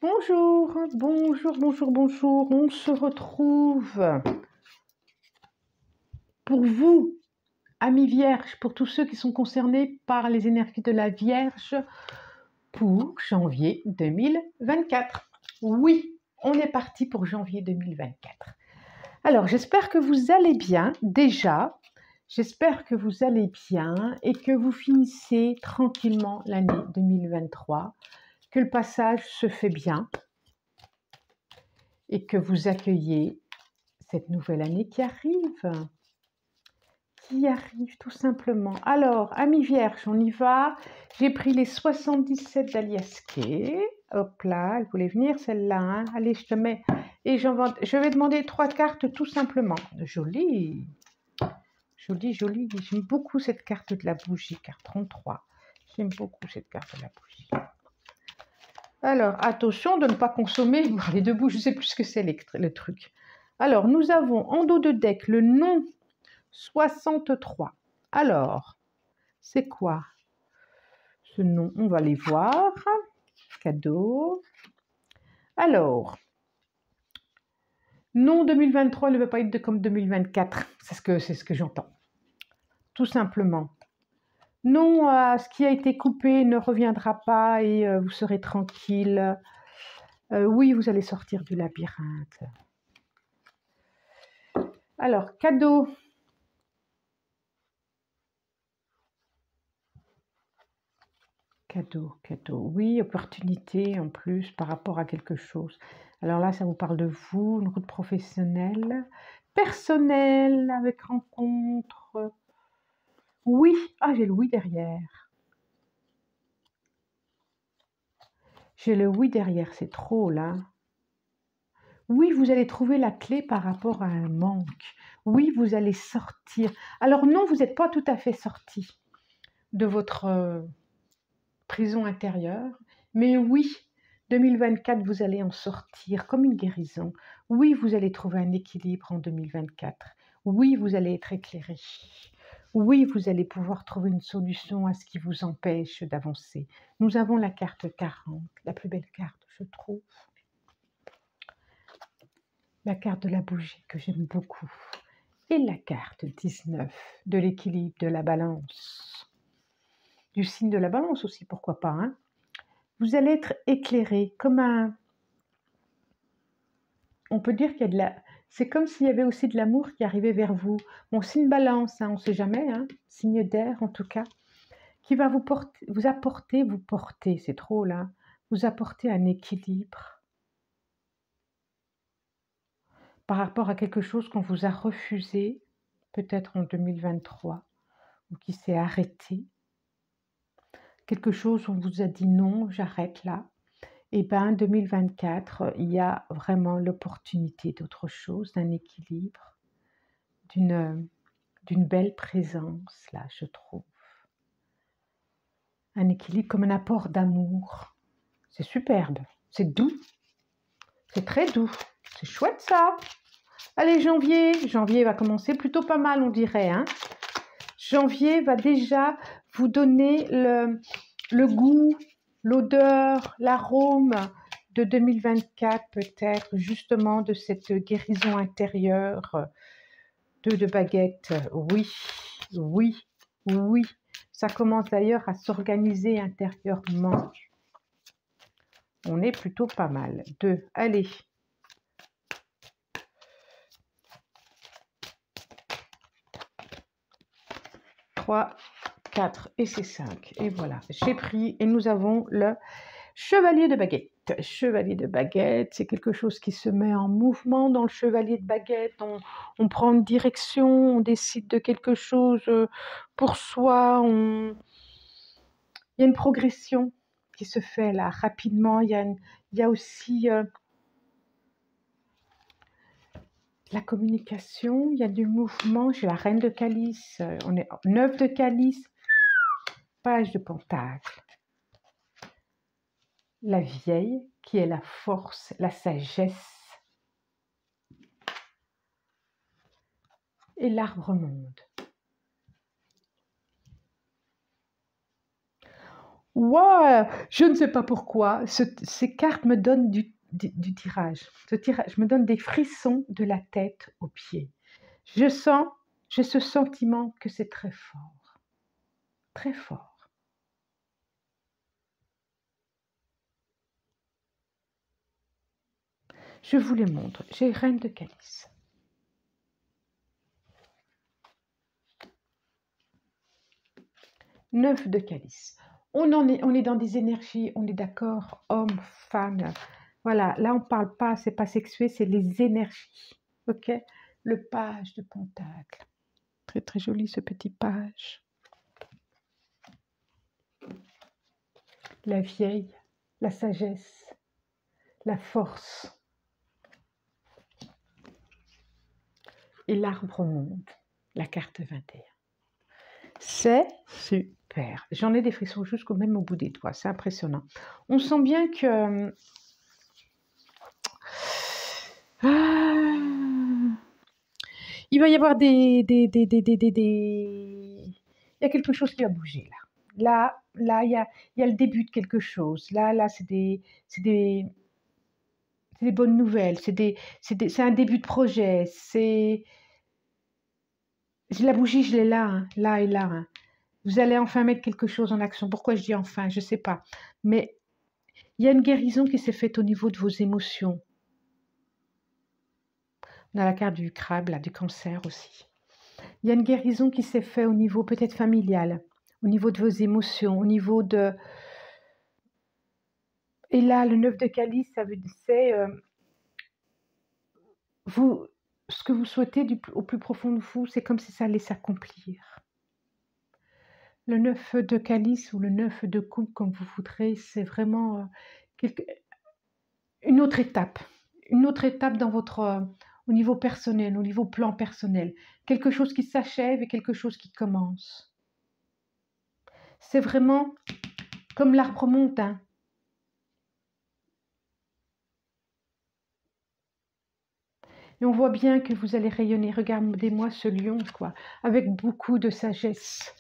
Bonjour, bonjour. On se retrouve pour vous, amis vierges, pour tous ceux qui sont concernés par les énergies de la Vierge pour janvier 2024. Oui, on est parti pour janvier 2024. Alors, j'espère que vous allez bien déjà. J'espère que vous allez bien et que vous finissez tranquillement l'année 2023, que le passage se fait bien et que vous accueillez cette nouvelle année qui arrive tout simplement. Alors, amis vierges, on y va. J'ai pris les 77 d'Alias Kay. Hop là, elle voulait venir celle-là. Hein. Allez, je te mets. Et je vais demander 3 cartes tout simplement. Jolie. Jolie. J'aime beaucoup cette carte de la bougie, carte 33. J'aime beaucoup cette carte de la bougie. Alors, attention de ne pas consommer les deux bouches, je ne sais plus ce que c'est le truc. Alors, nous avons en dos de deck le nom 63. Alors, c'est quoi ce nom? On va les voir. Cadeau. Alors, non 2023 ne veut pas être comme 2024. C'est ce que j'entends. Tout simplement. Non, ce qui a été coupé ne reviendra pas et vous serez tranquille. Oui, vous allez sortir du labyrinthe. Alors, cadeau. Cadeau. Oui, opportunité en plus par rapport à quelque chose. Alors là, ça vous parle de vous, une route professionnelle, personnelle, avec rencontre. Oui, j'ai le oui derrière. J'ai le oui derrière, c'est trop là. Oui, vous allez trouver la clé par rapport à un manque. Oui, vous allez sortir. Alors non, vous n'êtes pas tout à fait sorti de votre prison intérieure, mais oui, 2024, vous allez en sortir comme une guérison. Oui, vous allez trouver un équilibre en 2024. Oui, vous allez être éclairé. Oui, vous allez pouvoir trouver une solution à ce qui vous empêche d'avancer. Nous avons la carte 40, la plus belle carte, je trouve. La carte de la bougie que j'aime beaucoup. Et la carte 19 de l'équilibre, de la balance. Du signe de la balance aussi, pourquoi pas, hein. Vous allez être éclairé comme un... On peut dire qu'il y a de la... C'est comme s'il y avait aussi de l'amour qui arrivait vers vous. Bon, signe balance, hein, on ne sait jamais, hein, signe d'air en tout cas, qui va vous porter, c'est trop là, vous apporter un équilibre par rapport à quelque chose qu'on vous a refusé, peut-être en 2023, ou qui s'est arrêté. Quelque chose où on vous a dit non, j'arrête là. Et bien, 2024, il y a vraiment l'opportunité d'autre chose, d'un équilibre, d'une belle présence, là, je trouve. Un équilibre comme un apport d'amour. C'est superbe, c'est doux, c'est très doux, c'est chouette ça. Allez, janvier va commencer plutôt pas mal, on dirait. Hein. Janvier va déjà vous donner le goût, l'odeur, l'arôme de 2024 peut-être, justement de cette guérison intérieure. 2 de baguette, oui. Ça commence d'ailleurs à s'organiser intérieurement. On est plutôt pas mal. 2, allez. 3, 4 et c'est 5. Et voilà, j'ai pris et nous avons le chevalier de baguette. Chevalier de baguette, c'est quelque chose qui se met en mouvement dans le chevalier de baguette. On prend une direction, on décide de quelque chose pour soi. Il y a une progression qui se fait là rapidement. Il y a aussi la communication, il y a du mouvement. J'ai la reine de calice, on est 9 de calice, page de pentacle. La vieille qui est la force, la sagesse. Et l'arbre monde. Ouais, je ne sais pas pourquoi. Ces cartes me donnent du tirage. Ce tirage me donne des frissons de la tête aux pieds. Je sens, j'ai ce sentiment que c'est très fort. Très fort. Je vous les montre. J'ai Reine de Calice. Neuf de Calice. On est dans des énergies, on est d'accord, homme, femme. Voilà, là on parle pas, c'est pas sexué, c'est les énergies. Ok? Le page de Pentacle. Très très joli ce petit page. La vieille, la sagesse, la force. Et l'arbre monte, la carte 21. C'est super. J'en ai des frissons jusqu'au même au bout des doigts. C'est impressionnant. On sent bien que... il va y avoir il y a quelque chose qui va bouger là. Là, il y a le début de quelque chose. Là, c'est des bonnes nouvelles. C'est un début de projet. La bougie, je l'ai là, hein, là et là. Hein. Vous allez enfin mettre quelque chose en action. Pourquoi je dis enfin? Je ne sais pas. Mais il y a une guérison qui s'est faite au niveau de vos émotions. On a la carte du crabe, là, du cancer aussi. Il y a une guérison qui s'est faite au niveau peut-être familial, au niveau de vos émotions, au niveau de... Et là, le 9 de calice, ça veut dire, c'est vous, ce que vous souhaitez au plus profond de vous, c'est comme si ça allait s'accomplir. Le 9 de calice ou le 9 de coupe, comme vous voudrez, c'est vraiment une autre étape dans votre... au niveau personnel, au niveau plan personnel. Quelque chose qui s'achève et quelque chose qui commence. C'est vraiment comme l'arbre montain. Et on voit bien que vous allez rayonner. Regardez-moi ce lion, quoi, avec beaucoup de sagesse.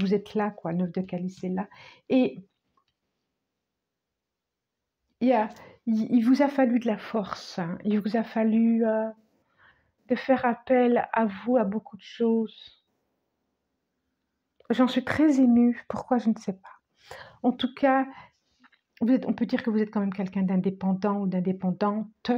Vous êtes là, quoi, 9 de calice est là. Et il vous a fallu de la force. Hein. Il vous a fallu de faire appel à vous, à beaucoup de choses. J'en suis très émue. Pourquoi, je ne sais pas. En tout cas, on peut dire que vous êtes quand même quelqu'un d'indépendant ou d'indépendante.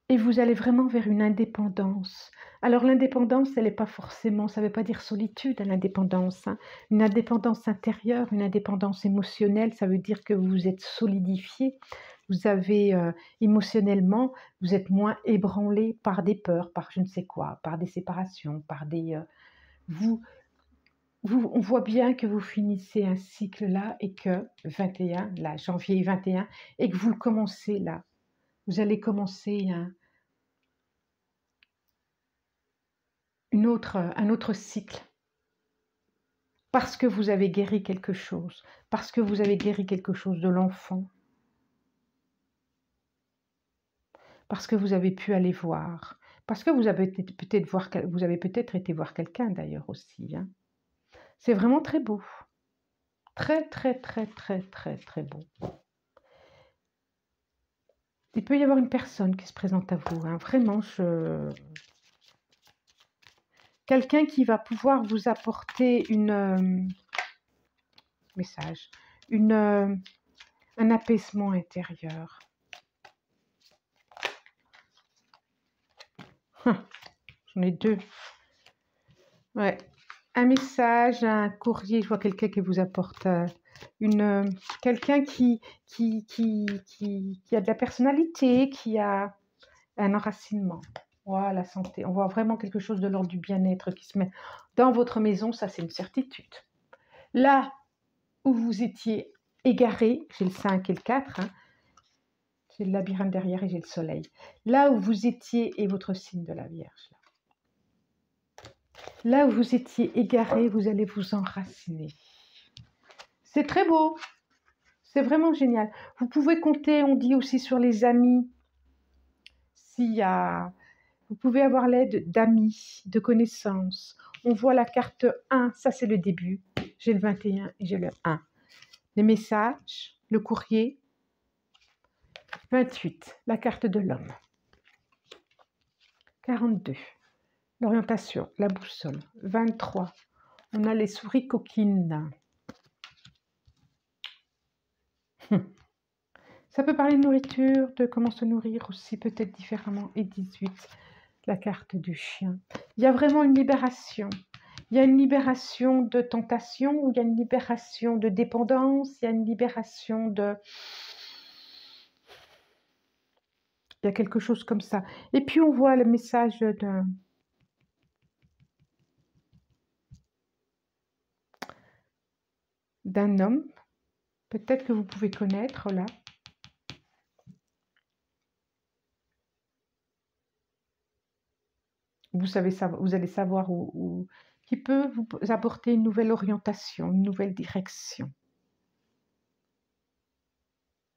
Et vous allez vraiment vers une indépendance. Alors l'indépendance, elle n'est pas forcément, ça ne veut pas dire solitude, l'indépendance. Hein. Une indépendance intérieure, une indépendance émotionnelle, ça veut dire que vous êtes solidifié, vous avez émotionnellement, vous êtes moins ébranlé par des peurs, par je ne sais quoi, par des séparations, par des... on voit bien que vous finissez un cycle là et que 21, là, janvier 21, et que vous le commencez là. Vous allez commencer un autre cycle. Parce que vous avez guéri quelque chose. Parce que vous avez guéri quelque chose de l'enfant. Parce que vous avez pu aller voir. Parce que vous avez peut-être été voir quelqu'un d'ailleurs aussi. Hein. C'est vraiment très beau. Très, très, très, très, très, très beau. Il peut y avoir une personne qui se présente à vous. Hein. Vraiment, quelqu'un qui va pouvoir vous apporter message, un apaisement intérieur. J'en ai deux. Ouais. Un message, un courrier, je vois quelqu'un qui vous apporte quelqu'un qui a de la personnalité, qui a un enracinement. Voilà, la santé. On voit vraiment quelque chose de l'ordre du bien-être qui se met dans votre maison, ça c'est une certitude. Là où vous étiez égaré, j'ai le 5 et le 4, hein, j'ai le labyrinthe derrière et j'ai le soleil. Là où vous étiez, et votre signe de la Vierge, là où vous étiez égaré, vous allez vous enraciner. C'est très beau. C'est vraiment génial. Vous pouvez compter, on dit aussi sur les amis. S'il y a... Vous pouvez avoir l'aide d'amis, de connaissances. On voit la carte 1, ça c'est le début. J'ai le 21 et j'ai le 1. Les messages, le courrier. 28, la carte de l'homme. 42, l'orientation, la boussole. 23, on a les souris coquines. Ça peut parler de nourriture, de comment se nourrir aussi, peut-être différemment. Et 18, la carte du chien. Il y a vraiment une libération. Il y a une libération de tentation, ou il y a une libération de dépendance, il y a une libération de... Il y a quelque chose comme ça. Et puis on voit le message d'un homme, peut-être que vous pouvez connaître là. Vous allez savoir qui peut vous apporter une nouvelle orientation, une nouvelle direction,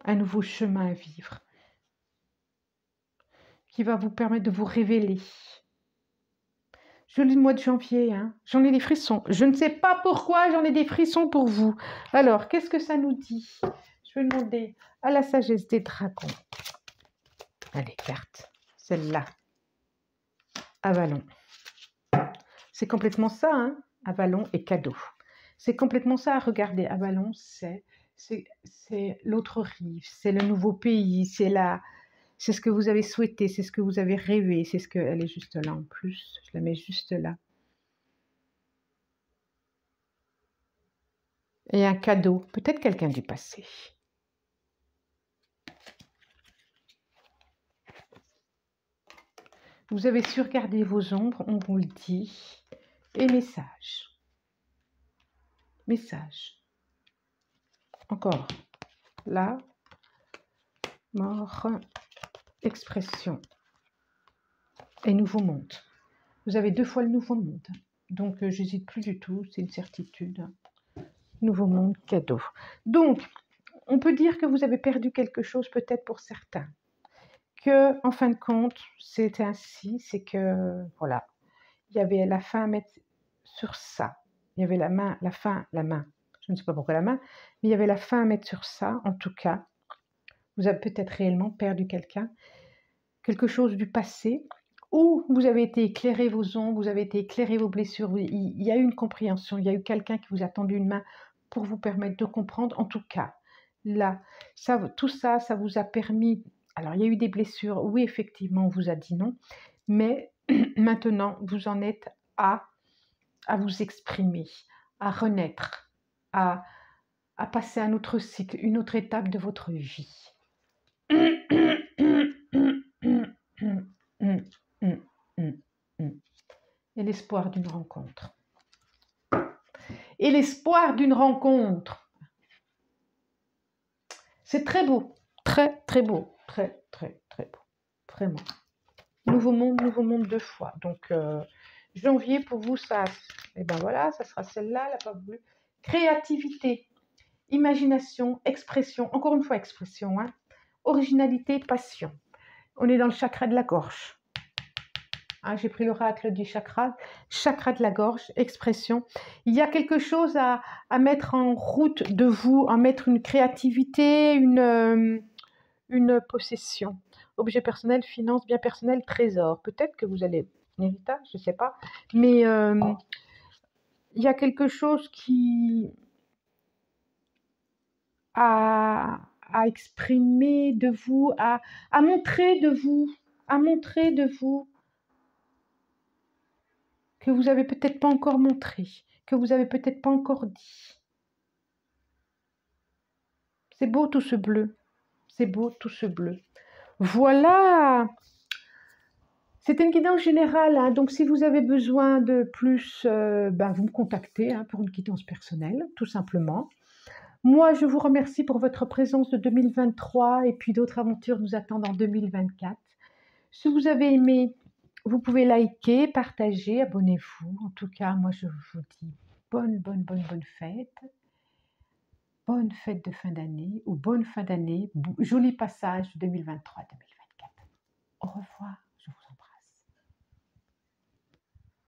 un nouveau chemin à vivre, qui va vous permettre de vous révéler. Joli mois de janvier, hein. J'en ai des frissons. Je ne sais pas pourquoi j'en ai des frissons pour vous. Alors, qu'est-ce que ça nous dit? Je vais demander à la sagesse des dragons. Allez, carte, celle-là. Avalon. C'est complètement ça, hein. Avalon et cadeau. C'est complètement ça à regarder. Avalon, c'est l'autre rive, c'est le nouveau pays, c'est ce que vous avez souhaité, c'est ce que vous avez rêvé, c'est ce que... Elle est juste là en plus, je la mets juste là. Et un cadeau, peut-être quelqu'un du passé. Vous avez su regarder vos ombres, on vous le dit. Et message. Message. Encore. Là. Mort. Expression. Et nouveau monde. Vous avez 2 fois le nouveau monde. Donc, j'hésite plus du tout, c'est une certitude. Nouveau monde, cadeau. Donc, on peut dire que vous avez perdu quelque chose peut-être pour certains. Que, en fin de compte, c'est ainsi, c'est que, voilà, il y avait la fin à mettre sur ça. Il y avait la main, la fin, la main. Je ne sais pas pourquoi la main, mais il y avait la fin à mettre sur ça, en tout cas. Vous avez peut-être réellement perdu quelqu'un, quelque chose du passé, ou vous avez été éclairé vos ombres, vous avez été éclairé vos blessures. Il y a eu une compréhension, il y a eu quelqu'un qui vous a tendu une main pour vous permettre de comprendre. En tout cas, là, tout ça, ça vous a permis... Alors, il y a eu des blessures, oui, effectivement, on vous a dit non, mais maintenant, vous en êtes à vous exprimer, à renaître, à passer un autre cycle, une autre étape de votre vie. Et l'espoir d'une rencontre. Et l'espoir d'une rencontre. C'est très beau, très très beau, très très très beau, vraiment. Nouveau monde 2 fois. Donc, janvier pour vous, ça, et ben voilà, ça sera celle-là, elle n'a pas voulu. Créativité, imagination, expression, encore une fois expression, hein. Originalité, passion. On est dans le chakra de la gorge. Hein, j'ai pris l'oracle du chakra de la gorge, expression. Il y a quelque chose à mettre en route de vous, à mettre une créativité, une possession. Objet personnel, finance, bien personnel, trésor. Peut-être que vous allez... Héritage, je ne sais pas. Mais il y a quelque chose qui... à exprimer de vous, à montrer de vous, que vous n'avez peut-être pas encore montré, que vous n'avez peut-être pas encore dit. C'est beau tout ce bleu, c'est beau tout ce bleu. Voilà, c'était une guidance générale, hein. Donc si vous avez besoin de plus, vous me contactez, hein, pour une guidance personnelle, tout simplement. Moi, je vous remercie pour votre présence de 2023 et puis d'autres aventures nous attendent en 2024. Si vous avez aimé, vous pouvez liker, partager, abonnez-vous. En tout cas, moi, je vous dis bonne fête. Bonne fête de fin d'année ou bonne fin d'année. Joli passage 2023-2024. Au revoir.